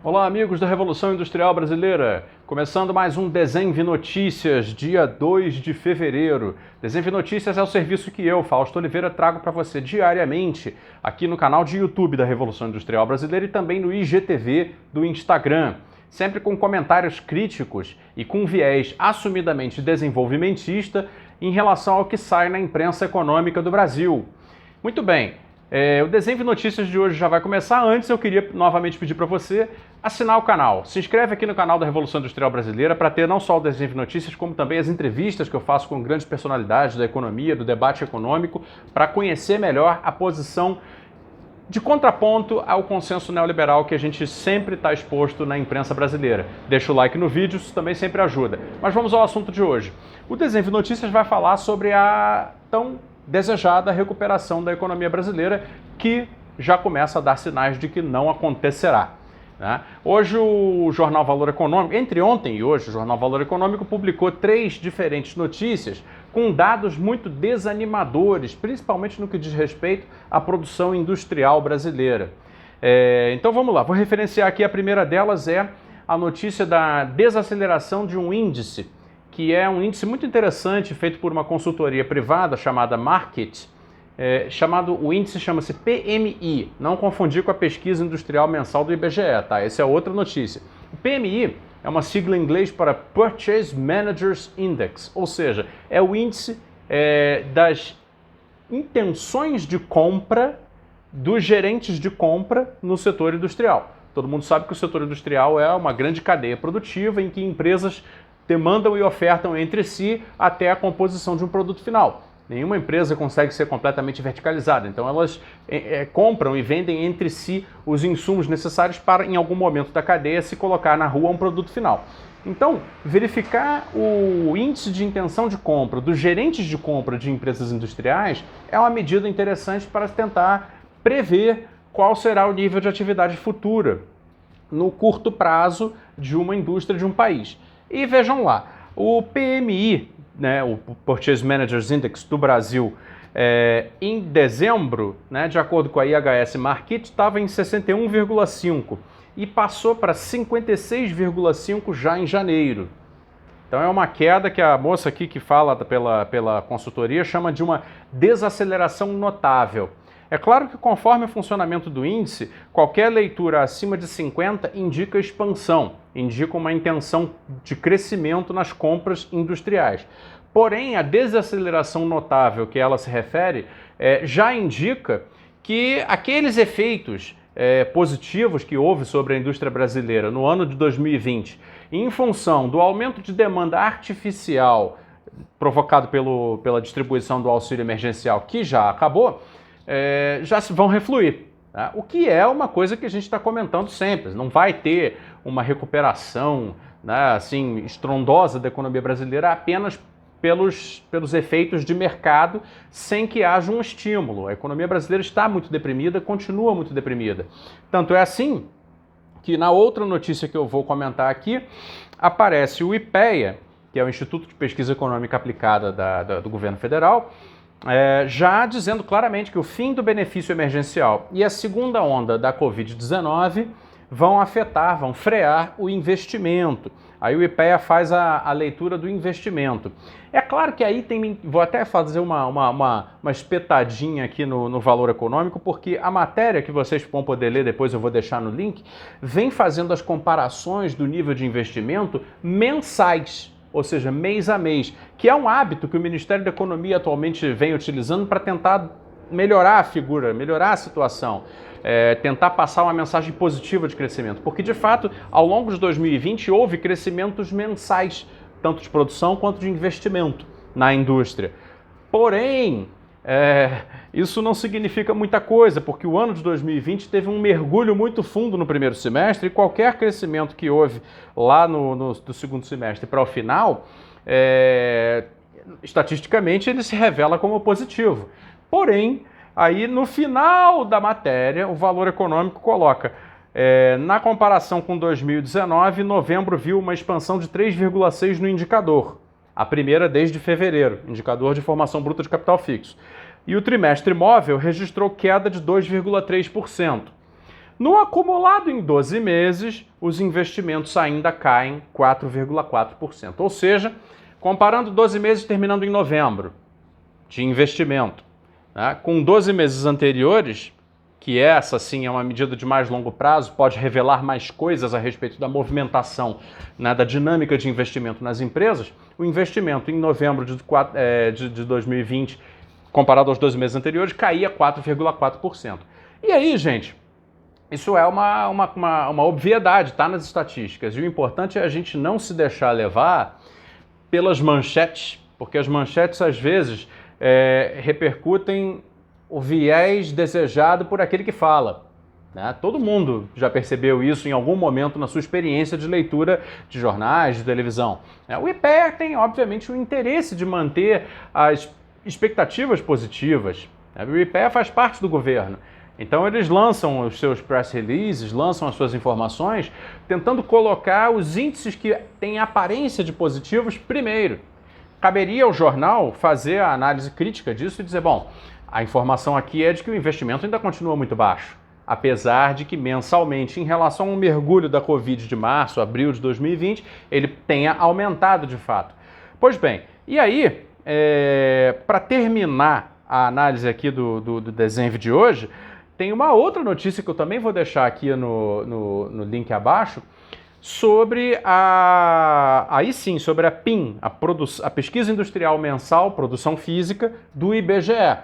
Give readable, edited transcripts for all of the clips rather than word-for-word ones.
Olá, amigos da Revolução Industrial Brasileira. Começando mais um Desenve Notícias, dia 2 de fevereiro. Desenve Notícias é o serviço que eu, Fausto Oliveira, trago para você diariamente aqui no canal de YouTube da Revolução Industrial Brasileira e também no IGTV do Instagram. Sempre com comentários críticos e com viés assumidamente desenvolvimentista em relação ao que sai na imprensa econômica do Brasil. Muito bem. O Desenve Notícias de hoje já vai começar. Antes eu queria novamente pedir para você assinar o canal. Se inscreve aqui no canal da Revolução Industrial Brasileira para ter não só o Desenve Notícias, como também as entrevistas que eu faço com grandes personalidades da economia, do debate econômico, para conhecer melhor a posição de contraponto ao consenso neoliberal que a gente sempre está exposto na imprensa brasileira. Deixa o like no vídeo, isso também sempre ajuda. Mas vamos ao assunto de hoje. O Desenve Notícias vai falar sobre a tão desejada recuperação da economia brasileira, que já começa a dar sinais de que não acontecerá. Hoje o Jornal Valor Econômico, entre ontem e hoje, o Jornal Valor Econômico publicou 3 diferentes notícias com dados muito desanimadores, principalmente no que diz respeito à produção industrial brasileira. Então vamos lá, vou referenciar aqui, a primeira delas é a notícia da desaceleração de um índice, que é um índice muito interessante feito por uma consultoria privada chamada Markit. O índice chama-se PMI, não confundir com a pesquisa industrial mensal do IBGE, tá? Essa é outra notícia. O PMI é uma sigla em inglês para Purchase Managers Index, ou seja, é o índice das intenções de compra dos gerentes de compra no setor industrial. Todo mundo sabe que o setor industrial é uma grande cadeia produtiva em que empresas demandam e ofertam entre si até a composição de um produto final. Nenhuma empresa consegue ser completamente verticalizada, então elas compram e vendem entre si os insumos necessários para, em algum momento da cadeia, se colocar na rua um produto final. Então, verificar o índice de intenção de compra dos gerentes de compra de empresas industriais é uma medida interessante para tentar prever qual será o nível de atividade futura no curto prazo de uma indústria de um país. E vejam lá, o PMI, o Purchase Managers Index do Brasil, em dezembro, de acordo com a IHS Markit, estava em 61,5 e passou para 56,5 já em janeiro. Então é uma queda que a moça aqui que fala pela consultoria chama de uma desaceleração notável. É claro que conforme o funcionamento do índice, qualquer leitura acima de 50 indica expansão, indica uma intenção de crescimento nas compras industriais. Porém, a desaceleração notável que ela se refere já indica que aqueles efeitos positivos que houve sobre a indústria brasileira no ano de 2020, em função do aumento de demanda artificial provocado pela distribuição do auxílio emergencial, que já acabou, já se vão refluir. Tá? O que é uma coisa que a gente está comentando sempre. Não vai ter uma recuperação assim, estrondosa da economia brasileira apenas pelos efeitos de mercado, sem que haja um estímulo. A economia brasileira está muito deprimida, continua muito deprimida. Tanto é assim que na outra notícia que eu vou comentar aqui, aparece o IPEA, que é o Instituto de Pesquisa Econômica Aplicada do Governo Federal, já dizendo claramente que o fim do benefício emergencial e a segunda onda da Covid-19 vão frear o investimento. Aí o IPEA faz a leitura do investimento. É claro que aí vou até fazer uma espetadinha aqui no Valor Econômico, porque a matéria que vocês vão poder ler, depois eu vou deixar no link, vem fazendo as comparações do nível de investimento mensais, ou seja, mês a mês, que é um hábito que o Ministério da Economia atualmente vem utilizando para tentar melhorar a figura, melhorar a situação, tentar passar uma mensagem positiva de crescimento, porque de fato, ao longo de 2020, houve crescimentos mensais, tanto de produção quanto de investimento na indústria. Porém, isso não significa muita coisa, porque o ano de 2020 teve um mergulho muito fundo no primeiro semestre e qualquer crescimento que houve lá do segundo semestre para o final, estatisticamente ele se revela como positivo. Porém, aí no final da matéria, o Valor Econômico coloca, na comparação com 2019, novembro viu uma expansão de 3,6 no indicador. A primeira desde fevereiro, indicador de formação bruta de capital fixo. E o trimestre móvel registrou queda de 2,3%. No acumulado em 12 meses, os investimentos ainda caem 4,4%. Ou seja, comparando 12 meses terminando em novembro de investimento, né, com 12 meses anteriores, que essa sim é uma medida de mais longo prazo, pode revelar mais coisas a respeito da movimentação, né, da dinâmica de investimento nas empresas, o investimento em novembro de 2020, comparado aos 12 meses anteriores, caía 4,4%. E aí, gente, isso é uma obviedade, está nas estatísticas. E o importante é a gente não se deixar levar pelas manchetes, porque as manchetes, às vezes, repercutem o viés desejado por aquele que fala. Né? Todo mundo já percebeu isso em algum momento na sua experiência de leitura de jornais, de televisão. O IPEA tem, obviamente, o interesse de manter as expectativas positivas. O IPEA faz parte do governo. Então eles lançam os seus press releases, lançam as suas informações, tentando colocar os índices que têm aparência de positivos primeiro. Caberia ao jornal fazer a análise crítica disso e dizer, bom, a informação aqui é de que o investimento ainda continua muito baixo, apesar de que mensalmente, em relação ao mergulho da Covid de março, abril de 2020, ele tenha aumentado de fato. Pois bem, e aí, para terminar a análise aqui do desenho de hoje, tem uma outra notícia que eu também vou deixar aqui no link abaixo, sobre sobre a PIM, a Pesquisa Industrial Mensal, Produção Física, do IBGE.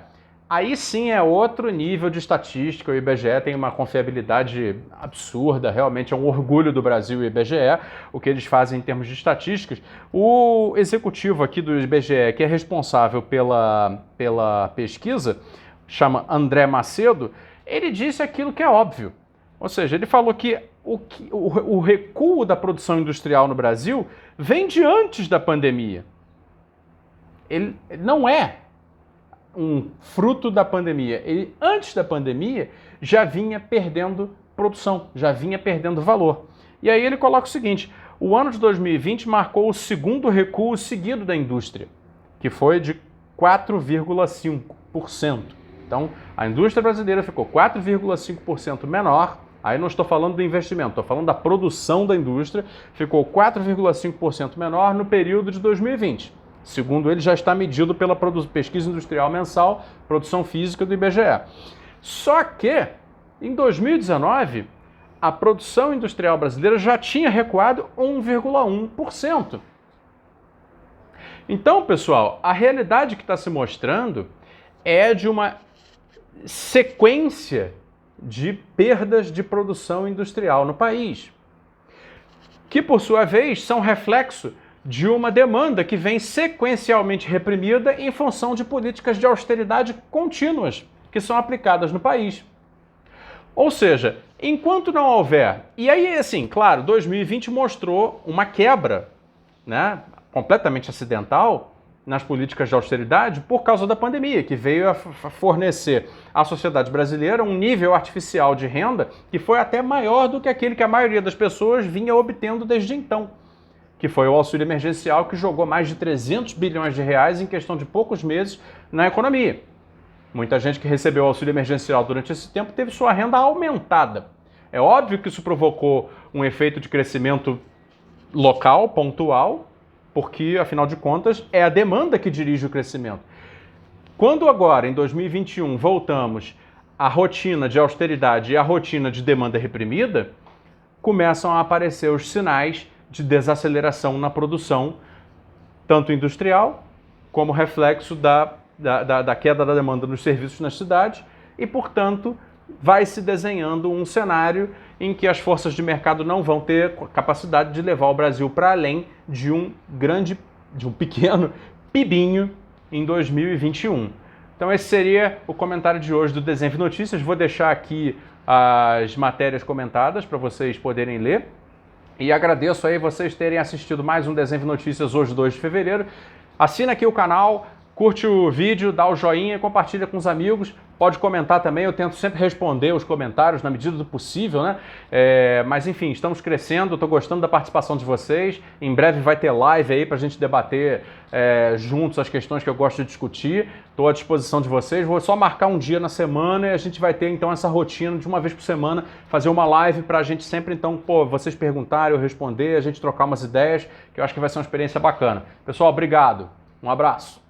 Aí sim é outro nível de estatística, o IBGE tem uma confiabilidade absurda, realmente é um orgulho do Brasil o IBGE, o que eles fazem em termos de estatísticas. O executivo aqui do IBGE, que é responsável pela pesquisa, chama André Macedo, ele disse aquilo que é óbvio. Ou seja, ele falou que o recuo da produção industrial no Brasil vem de antes da pandemia. Ele não é um fruto da pandemia. Ele, antes da pandemia, já vinha perdendo produção, já vinha perdendo valor. E aí ele coloca o seguinte, o ano de 2020 marcou o segundo recuo seguido da indústria, que foi de 4,5%. Então, a indústria brasileira ficou 4,5% menor, aí não estou falando do investimento, estou falando da produção da indústria, ficou 4,5% menor no período de 2020. Segundo ele, já está medido pela Pesquisa Industrial Mensal, Produção Física do IBGE. Só que, em 2019, a produção industrial brasileira já tinha recuado 1,1%. Então, pessoal, a realidade que está se mostrando é de uma sequência de perdas de produção industrial no país, que, por sua vez, são reflexo de uma demanda que vem sequencialmente reprimida em função de políticas de austeridade contínuas que são aplicadas no país. Ou seja, enquanto não houver... E aí, assim, claro, 2020 mostrou uma quebra, né, completamente acidental nas políticas de austeridade por causa da pandemia, que veio a fornecer à sociedade brasileira um nível artificial de renda que foi até maior do que aquele que a maioria das pessoas vinha obtendo desde então, que foi o auxílio emergencial, que jogou mais de 300 bilhões de reais em questão de poucos meses na economia. Muita gente que recebeu o auxílio emergencial durante esse tempo teve sua renda aumentada. É óbvio que isso provocou um efeito de crescimento local, pontual, porque, afinal de contas, é a demanda que dirige o crescimento. Quando agora, em 2021, voltamos à rotina de austeridade e à rotina de demanda reprimida, começam a aparecer os sinais de desaceleração na produção, tanto industrial, como reflexo da queda da demanda nos serviços nas cidades, e, portanto, vai se desenhando um cenário em que as forças de mercado não vão ter capacidade de levar o Brasil para além de um pequeno PIBinho em 2021. Então esse seria o comentário de hoje do Desenv Notícias. Vou deixar aqui as matérias comentadas para vocês poderem ler. E agradeço aí vocês terem assistido mais um Desenv Notícias hoje, 2 de fevereiro. Assina aqui o canal, curte o vídeo, dá o joinha, compartilha com os amigos pode comentar também, eu tento sempre responder os comentários na medida do possível, né? Mas enfim, estamos crescendo, estou gostando da participação de vocês. Em breve vai ter live aí para a gente debater juntos as questões que eu gosto de discutir. Estou à disposição de vocês. Vou só marcar um dia na semana e a gente vai ter então essa rotina de uma vez por semana, fazer uma live para a gente sempre então, vocês perguntarem, eu responder, a gente trocar umas ideias, que eu acho que vai ser uma experiência bacana. Pessoal, obrigado. Um abraço.